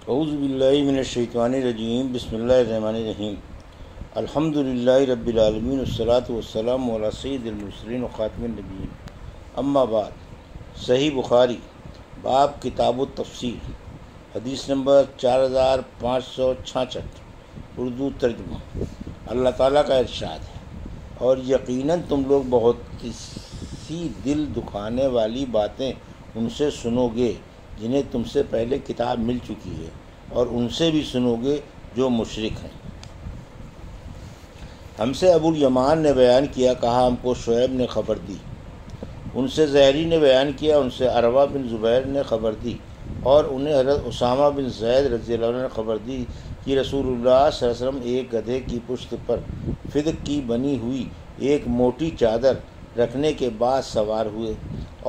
اعوذ باللہ من الشیطان الرجیم، بسم اللہ الرحمن الرحیم۔ الحمد للہ رب العالمین، والصلاۃ والسلام علی سید المرسلین وخاتم النبیین، اما بعد۔ صحیح بخاری باب کتاب التفسیر، حدیث نمبر 4566، اردو ترجمہ۔ اللہ تعالیٰ کا ارشاد ہے، اور یقیناً تم لوگ بہت سی دل دکھانے والی باتیں ان سے سنو گے جنہیں تم سے پہلے کتاب مل چکی ہے، اور ان سے بھی سنو گے جو مشرک ہیں۔ ہم سے ابو الیمان نے بیان کیا، کہا ہم کو شعیب نے خبر دی، ان سے زہری نے بیان کیا، ان سے عروہ بن زبیر نے خبر دی، اور انہیں حضرت اسامہ بن زید رضی اللہ عنہ نے خبر دی کہ رسول اللہ صلی اللہ علیہ وسلم ایک گدھے کی پشت پر فدق کی بنی ہوئی ایک موٹی چادر رکھنے کے بعد سوار ہوئے،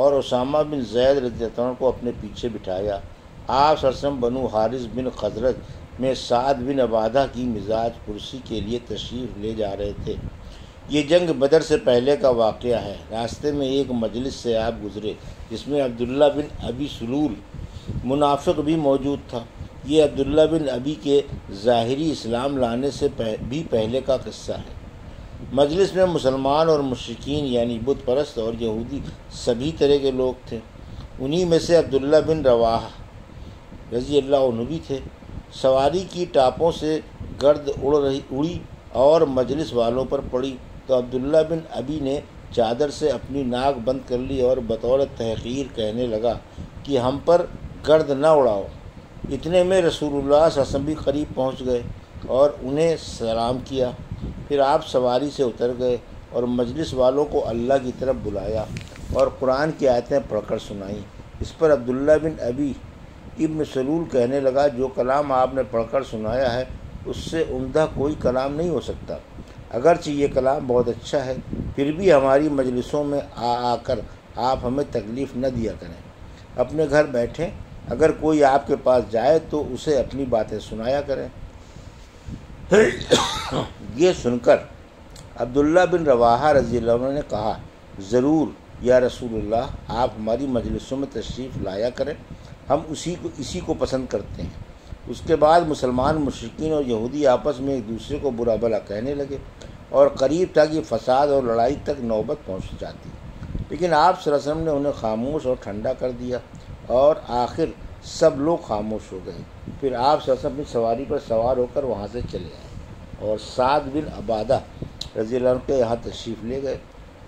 اور اسامہ بن زید رضی اللہ عنہ کو اپنے پیچھے بٹھایا۔ آپ صلی اللہ علیہ وسلم بنو حارث بن خزرج میں سعد بن عبادہ کی مزاج پرسی کے لیے تشریف لے جا رہے تھے۔ یہ جنگ بدر سے پہلے کا واقعہ ہے۔ راستے میں ایک مجلس سے آپ گزرے جس میں عبداللہ بن ابی سلول منافق بھی موجود تھا۔ یہ عبداللہ بن ابی کے ظاہری اسلام لانے سے بھی پہلے کا قصہ ہے۔ مجلس میں مسلمان اور مشرکین یعنی بت پرست اور یہودی سبھی طرح کے لوگ تھے۔ انہی میں سے عبداللہ بن رواحہ رضی اللہ عنہ بھی تھے۔ سواری کی ٹاپوں سے گرد اڑی اور مجلس والوں پر پڑی تو عبداللہ بن ابی نے چادر سے اپنی ناک بند کر لی اور بطور تحقیر کہنے لگا کہ ہم پر گرد نہ اڑاؤ۔ اتنے میں رسول اللہ صلی اللہ علیہ وسلم بھی قریب پہنچ گئے اور انہیں سلام کیا۔ پھر آپ سواری سے اتر گئے اور مجلس والوں کو اللہ کی طرف بلایا اور قرآن کی آیتیں پڑھ کر سنائیں۔ اس پر عبداللہ بن ابی ابن سلول کہنے لگا، جو کلام آپ نے پڑھ کر سنایا ہے اس سے عمدہ کوئی کلام نہیں ہو سکتا۔ اگرچہ یہ کلام بہت اچھا ہے، پھر بھی ہماری مجلسوں میں آ کر آپ ہمیں تکلیف نہ دیا کریں۔ اپنے گھر بیٹھیں، اگر کوئی آپ کے پاس جائے تو اسے اپنی باتیں سنایا کریں۔ یہ سن کر عبداللہ بن رواحہ رضی اللہ عنہ نے کہا، ضرور یا رسول اللہ، آپ ہماری مجلسوں میں تشریف لایا کریں، ہم اسی کو پسند کرتے ہیں۔ اس کے بعد مسلمان مشرکین اور یہودی آپس میں ایک دوسرے کو برا بھلا کہنے لگے اور قریب تھا کہ فساد اور لڑائی تک نوبت پہنچ جاتی، لیکن آپ صلی اللہ علیہ وسلم نے انہیں خاموش اور ٹھنڈا کر دیا اور آخر سب لوگ خاموش ہو گئے۔ پھر آپ صلی اللہ علیہ وسلم اپنی سواری پر سوار ہو کر وہاں سے چلے آئے اور سعد بن عبادہ رضی اللہ عنہ کے یہاں تشریف لے گئے۔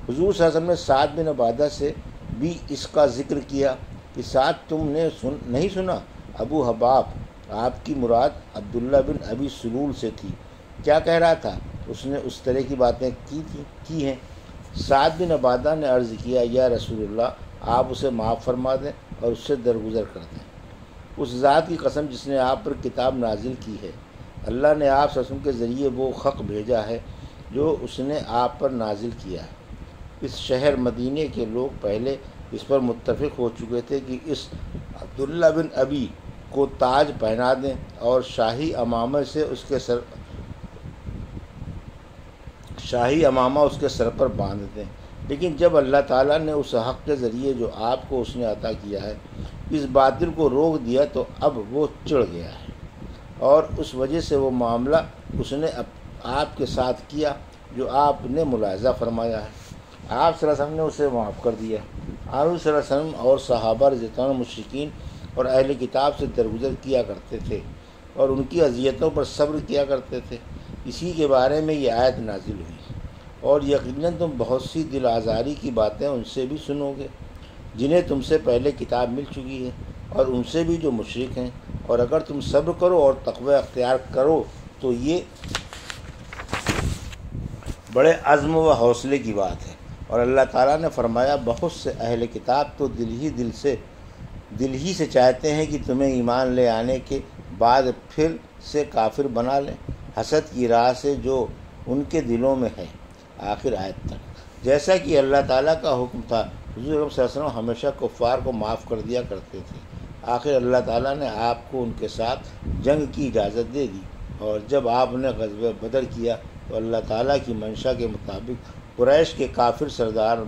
حضور صلی اللہ علیہ وسلم نے سعد بن عبادہ سے بھی اس کا ذکر کیا کہ سعد، تم نے نہیں سنا؟ ابو حباب، آپ کی مراد عبداللہ بن ابی سلول سے تھی، کیا کہہ رہا تھا؟ اس نے اس طرح کی باتیں کی ہیں۔ سعد بن عبادہ نے عرض کیا، یا رسول اللہ، آپ اسے معاف فرما دیں اور اس سے درگزر کر دیں۔ اس ذات کی قسم جس نے آپ پر کتاب نازل کی ہے، اللہ نے آپ صلی اللہ علیہ وسلم کے ذریعے وہ حق بھیجا ہے جو اس نے آپ پر نازل کیا ہے۔ اس شہر مدینے کے لوگ پہلے اس پر متفق ہو چکے تھے کہ اس عبداللہ بن ابی کو تاج پہنا دیں اور شاہی امامہ اس کے سر پر باندھ دیں، لیکن جب اللہ تعالیٰ نے اس حق کے ذریعے جو آپ کو اس نے عطا کیا ہے اس باطل کو روک دیا تو اب وہ چڑھ گیا ہے، اور اس وجہ سے وہ معاملہ اس نے آپ کے ساتھ کیا جو آپ نے ملاحظہ فرمایا ہے۔ آپ صلی اللہ علیہ وسلم نے اسے معاف کر دیا۔ آپ صلی اللہ علیہ وسلم اور صحابہ رضی اللہ عنہ مشرکین اور اہل کتاب سے درگزر کیا کرتے تھے اور ان کی اذیتوں پر صبر کیا کرتے تھے۔ اسی کے بارے میں یہ آیت نازل ہوئی، اور یقیناً تم بہت سی دل آزاری کی باتیں ان سے بھی سنو گے جنہیں تم سے پہلے کتاب مل چکی ہے، اور ان سے بھی جو مشرک ہیں، اور اگر تم صبر کرو اور تقوی اختیار کرو تو یہ بڑے عزم و حوصلے کی بات ہے۔ اور اللہ تعالیٰ نے فرمایا، بہت سے اہل کتاب تو دل ہی سے چاہتے ہیں کہ تمہیں ایمان لے آنے کے بعد پھر سے کافر بنا لیں، حسد کی راہ سے جو ان کے دلوں میں ہے، آخر آیت تک۔ جیسا کہ اللہ تعالیٰ کا حکم تھا، حضور صلی اللہ علیہ وسلم ہمیشہ کفار کو معاف کر دیا کرتے تھے۔ آخر اللہ تعالیٰ نے آپ کو ان کے ساتھ جنگ کی اجازت دے دی، اور جب آپ نے غزوہ بدر کیا تو اللہ تعالیٰ کی منشا کے مطابق قریش کے کافر سردار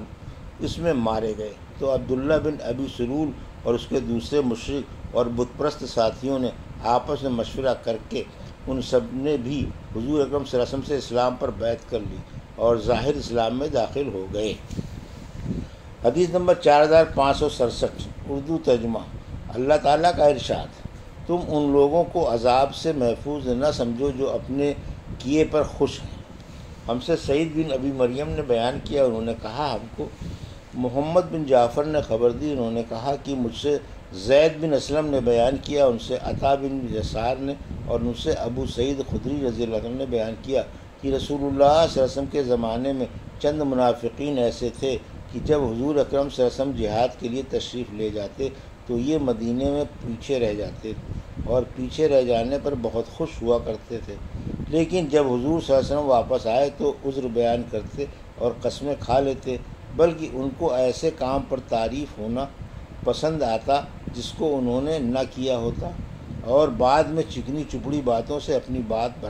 اس میں مارے گئے، تو عبداللہ بن ابی سلول اور اس کے دوسرے مشرک اور بت پرست ساتھیوں نے آپس میں مشورہ کر کے ان سب نے بھی حضور اکرم صلی اللہ علیہ وسلم سے اسلام پر بیعت کر لی اور ظاہر اسلام میں داخل ہو گئے۔ حدیث نمبر 4567 اردو ترجمہ۔ اللہ تعالیٰ کا ارشاد: تم ان لوگوں کو عذاب سے محفوظ نہ سمجھو جو اپنے کیے پر خوش ہیں۔ ہم سے سعید بن ابی مریم نے بیان کیا، انہوں نے کہا ہم کو محمد بن جعفر نے خبر دی، انہوں نے کہا کہ مجھ سے زید بن اسلم نے بیان کیا، ان سے عطا بن یسار نے، اور ان سے ابو سعید خدری رضی اللہ عنہ نے بیان کیا کہ رسول اللہ صلی اللہ علیہ وسلم کے زمانے میں چند منافقین ایسے تھے کہ جب حضور اکرم صلی اللہ علیہ وسلم جہاد کے لیے تشریف لے جاتے تو یہ مدینے میں پیچھے رہ جاتے اور پیچھے رہ جانے پر بہت خوش ہوا کرتے تھے، لیکن جب حضور صلی اللہ علیہ وسلم واپس آئے تو عذر بیان کرتے اور قسمیں کھا لیتے، بلکہ ان کو ایسے کام پر تعریف ہونا پسند آتا جس کو انہوں نے نہ کیا ہوتا، اور بعد میں چکنی چپڑی باتوں سے اپنی بات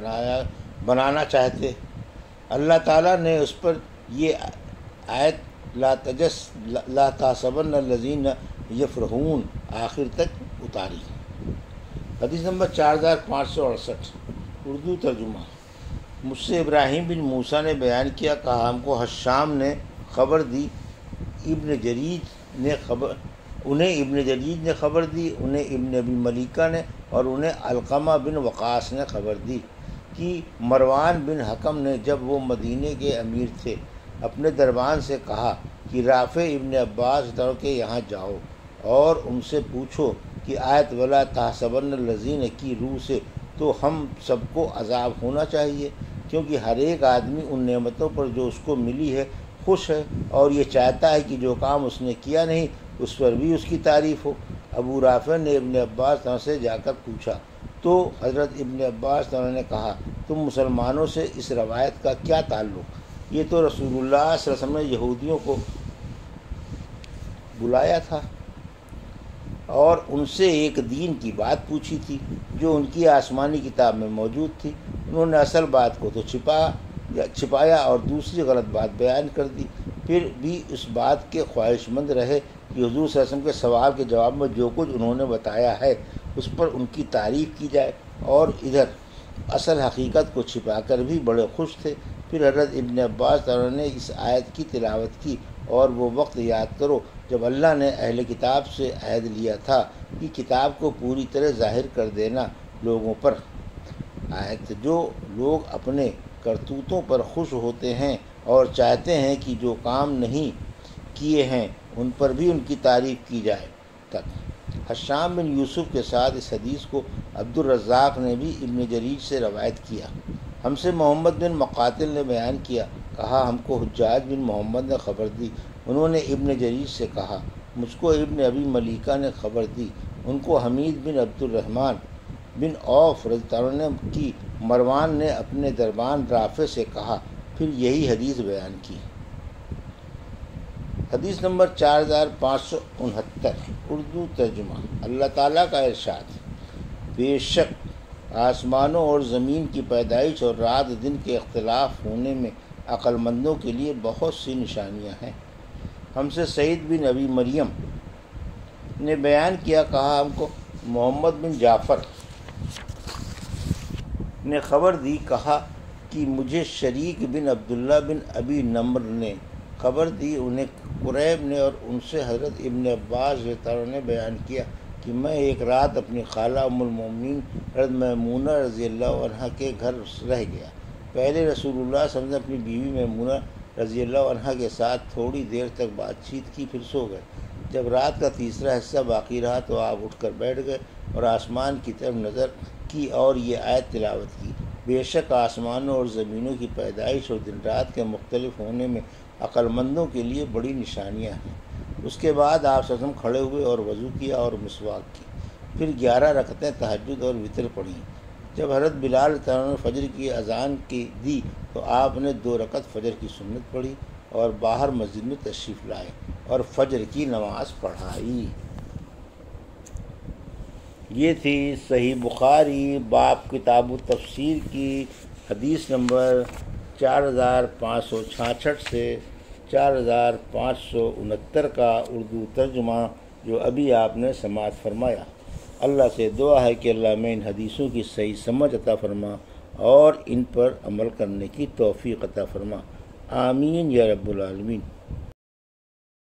بنانا چاہتے۔ اللہ تعالیٰ نے اس پر یہ آیت لا تحسبن الذین یفرحون آخر تک اتاری۔ حدیث نمبر 4568 اردو ترجمہ۔ مجھ سے ابراہیم بن موسیٰ نے بیان کیا، کہا ہم کو حشام نے خبر دی، انہیں ابن جریج نے خبر دی، انہیں ابن ابی ملیکہ نے، اور انہیں علقمہ بن وقاص نے خبر دی کہ مروان بن حکم نے جب وہ مدینے کے امیر تھے اپنے دربان سے کہا کہ رافع ابن عباس کے یہاں جاؤ اور ان سے پوچھو کہ آیت ولا تحسبن الذین کی روح سے تو ہم سب کو عذاب ہونا چاہیے، کیونکہ ہر ایک آدمی ان نعمتوں پر جو اس کو ملی ہے خوش ہے اور یہ چاہتا ہے کہ جو کام اس نے کیا نہیں اس پر بھی اس کی تعریف ہو۔ ابو رافع نے ابن عباس سے جا کر پوچھا تو حضرت ابن عباس نے کہا تم مسلمانوں سے اس روایت کا کیا تعلق؟ یہ تو رسول اللہ صلی اللہ علیہ وسلم نے یہودیوں کو بلایا تھا اور ان سے ایک دین کی بات پوچھی تھی جو ان کی آسمانی کتاب میں موجود تھی، انہوں نے اصل بات کو تو چھپایا اور دوسری غلط بات بیان کر دی، پھر بھی اس بات کے خواہش مند رہے کہ حضور صلی اللہ علیہ وسلم کے سوال کے جواب میں جو کچھ انہوں نے بتایا ہے اس پر ان کی تعریف کی جائے، اور ادھر اصل حقیقت کو چھپا کر بھی بڑے خوش تھے۔ پھر حضرت ابن عباس نے اس آیت کی تلاوت کی، اور وہ وقت یاد کرو جب اللہ نے اہل کتاب سے عہد لیا تھا کہ کتاب کو پوری طرح ظاہر کر دینا لوگوں پر۔ آیت جو لوگ اپنے کرتوتوں پر خوش ہوتے ہیں اور چاہتے ہیں کہ جو کام نہیں کیے ہیں ان پر بھی ان کی تعریف کی جائے تک۔ حشام بن یوسف کے ساتھ اس حدیث کو عبد الرزاق نے بھی ابن جریج سے روایت کیا۔ ہم سے محمد بن مقاتل نے بیان کیا، کہا ہم کو حجاج بن محمد نے خبر دی، انہوں نے ابن جریج سے کہا مجھ کو ابن ابی ملیکہ نے خبر دی، ان کو حمید بن عبد الرحمن بن عوف رضی اللہ عنہ کی مروان نے اپنے دربان رافع سے کہا، پھر یہی حدیث بیان کی۔ حدیث نمبر 4569 اردو ترجمہ۔ اللہ تعالیٰ کا ارشاد: بے شک آسمانوں اور زمین کی پیدائش اور رات دن کے اختلاف ہونے میں عقل مندوں کے لیے بہت سی نشانیاں ہیں۔ ہم سے سعید بن ابی مریم نے بیان کیا، کہا ہم کو محمد بن جعفر نے خبر دی، کہا کہ مجھے شریک بن عبداللہ بن ابی نمر نے خبر دی، انہیں قریب نے، اور ان سے حضرت ابن عباس رضی اللہ عنہ نے بیان کیا کہ میں ایک رات اپنی خالہ ام المومنین حضرت میمونہ رضی اللہ عنہ کے گھر رہ گیا۔ پہلے رسول اللہ صلی اللہ علیہ وسلم نے اپنی بیوی میمونہ رضی اللہ عنہ کے ساتھ تھوڑی دیر تک بات چیت کی، پھر سو گئے۔ جب رات کا تیسرا حصہ باقی رہا تو آپ اٹھ کر بیٹھ گئے اور آسمان کی طرف نظر کی اور یہ آیت تلاوت کی: بے شک آسمانوں اور زمینوں کی پیدائش اور دن رات کے مختلف ہونے میں عقل مندوں کے لیے بڑی نشانیاں ہیں۔ اس کے بعد آپ صلی اللہ علیہ وسلم کھڑے ہوئے اور وضو کیا اور مسواک کی، پھر 11 رکعتیں تہجد اور وتر پڑھیں۔ جب حضرت بلال رضی اللہ عنہ نے فجر کی اذان کی دی تو آپ نے 2 رکعت فجر کی سنت پڑھی اور باہر مسجد میں تشریف لائے اور فجر کی نماز پڑھائی۔ یہ تھی صحیح بخاری باب کتاب التفسیر کی حدیث نمبر 4566 سے 4569 کا اردو ترجمہ جو ابھی آپ نے سماعت فرمایا۔ اللہ سے دعا ہے کہ اللہ میں ان حدیثوں کی صحیح سمجھ عطا فرما اور ان پر عمل کرنے کی توفیق عطا فرما، آمین یا رب العالمین۔